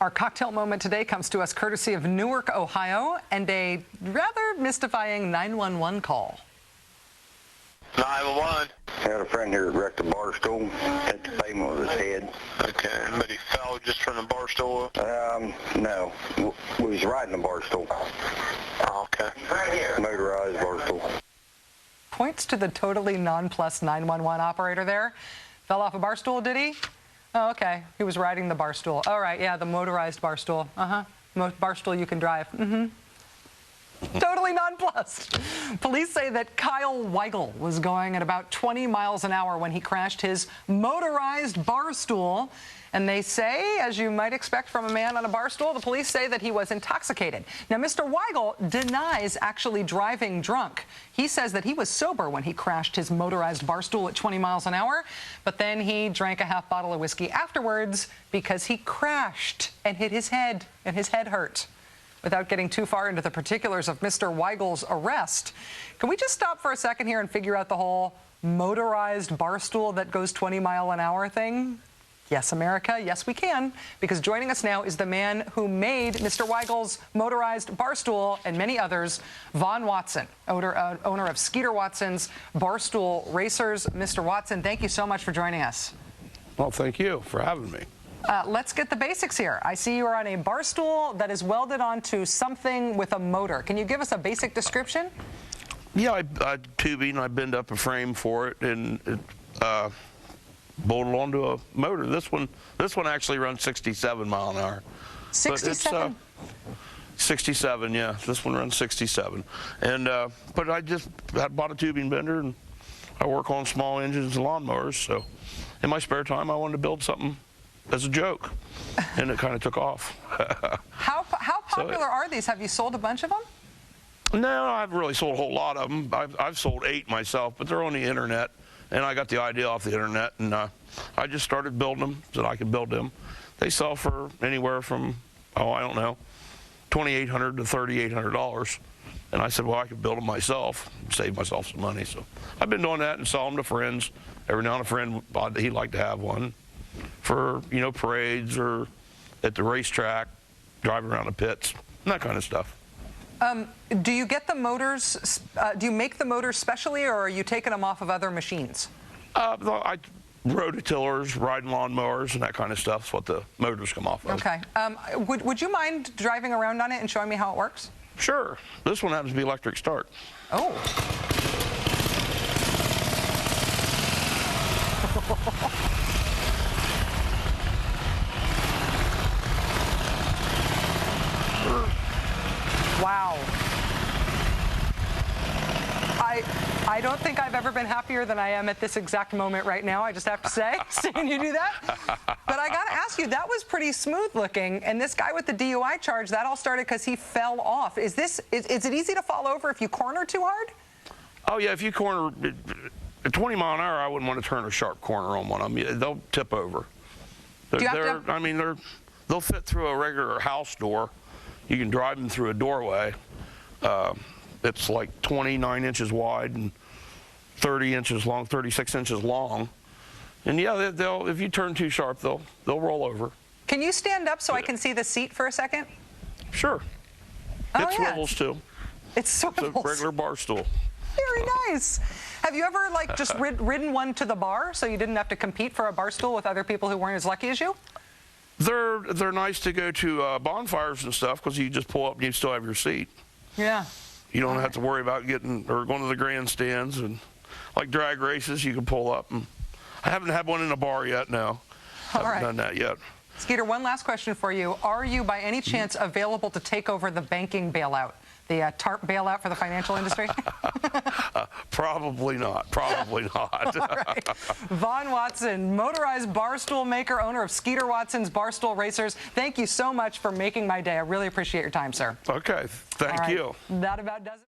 Our cocktail moment today comes to us courtesy of Newark, Ohio, and a rather mystifying 911 call. 911. I had a friend here that wrecked a bar stool, hit the pavement with his head. Okay, but he fell just from the bar stool? No. We was riding a bar stool. Oh, okay. Motorized bar stool. Points to the totally nonplussed 911 operator there. Fell off a bar stool, did he? Oh, okay. He was riding the bar stool. All right, yeah, the motorized bar stool. Bar stool you can drive. Totally nonplussed. Police say that Kyle Weigel was going at about 20 miles an hour when he crashed his motorized bar stool. And they say, as you might expect from a man on a bar stool, the police say that he was intoxicated. Now, Mr. Weigel denies actually driving drunk. He says that he was sober when he crashed his motorized bar stool at 20 miles an hour, but then he drank a half bottle of whiskey afterwards because he crashed and hit his head, and his head hurt. Without getting too far into the particulars of Mr. Weigel's arrest, can we just stop for a second here and figure out the whole motorized bar stool that goes 20 mile an hour thing? Yes, America, yes, we can, because joining us now is the man who made Mr. Weigel's motorized bar stool and many others, Vonn Watson, owner of Skeeter Watson's Barstool Racers. Mr. Watson, thank you so much for joining us. Well, thank you for having me. Let's get the basics here. I see you are on a bar stool that is welded onto something with a motor. Can you give us a basic description? Yeah, I tubing, I bend up a frame for it, and it bolted onto a motor. This one actually runs 67 mile an hour. 67? 67, yeah. This one runs 67. And but I just bought a tubing bender, and I work on small engines and lawnmowers. So in my spare time, I wanted to build something as a joke, and it kind of took off. How popular are these? Have you sold a bunch of them? No, I haven't really sold a whole lot of them. I've sold 8 myself, but they're on the internet, and I got the idea off the internet, and I just started building them so that I could build them. They sell for anywhere from, I don't know, $2,800 to $3,800. And I said, well, I could build them myself, save myself some money. So I've been doing that and selling them to friends. Every now and a friend, he'd like to have one for, parades or at the racetrack, driving around the pits, and that kind of stuff. Do you get the motors, do you make the motors specially, or are you taking them off of other machines? I rototillers, riding lawnmowers, and that kind of stuff is what the motors come off of. Okay. Would you mind driving around on it and showing me how it works? Sure. This one happens to be electric start. Oh. Wow. I don't think I've ever been happier than I am at this exact moment right now, I just have to say, seeing you do that. But I got to ask you, that was pretty smooth looking, and this guy with the DUI charge, that all started because he fell off. Is it easy to fall over if you corner too hard? Oh, yeah, if you corner at 20 mile an hour, I wouldn't want to turn a sharp corner on one of them. They'll tip over. They'll fit through a regular house door. You can drive them through a doorway. It's like 29 inches wide and 30 inches long, 36 inches long. And yeah, if you turn too sharp, they'll roll over. Can you stand up so I can see the seat for a second? Sure. Oh, it swivels too. It swivels. It's a regular bar stool. Very nice. Have you ever just ridden one to the bar so you didn't have to compete for a bar stool with other people who weren't as lucky as you? They're nice to go to bonfires and stuff because you just pull up and you still have your seat. Yeah. You don't have to worry about going to the grandstands, and like drag races, you can pull up. And I haven't had one in a bar yet. No, haven't done that yet. Skeeter, one last question for you. Are you by any chance available to take over the banking bailout, the TARP bailout for the financial industry? Probably not. Probably not. All right. Vonn Watson, motorized barstool maker, owner of Skeeter Watson's Barstool Racers. Thank you so much for making my day. I really appreciate your time, sir. Okay. Thank you. That about does it.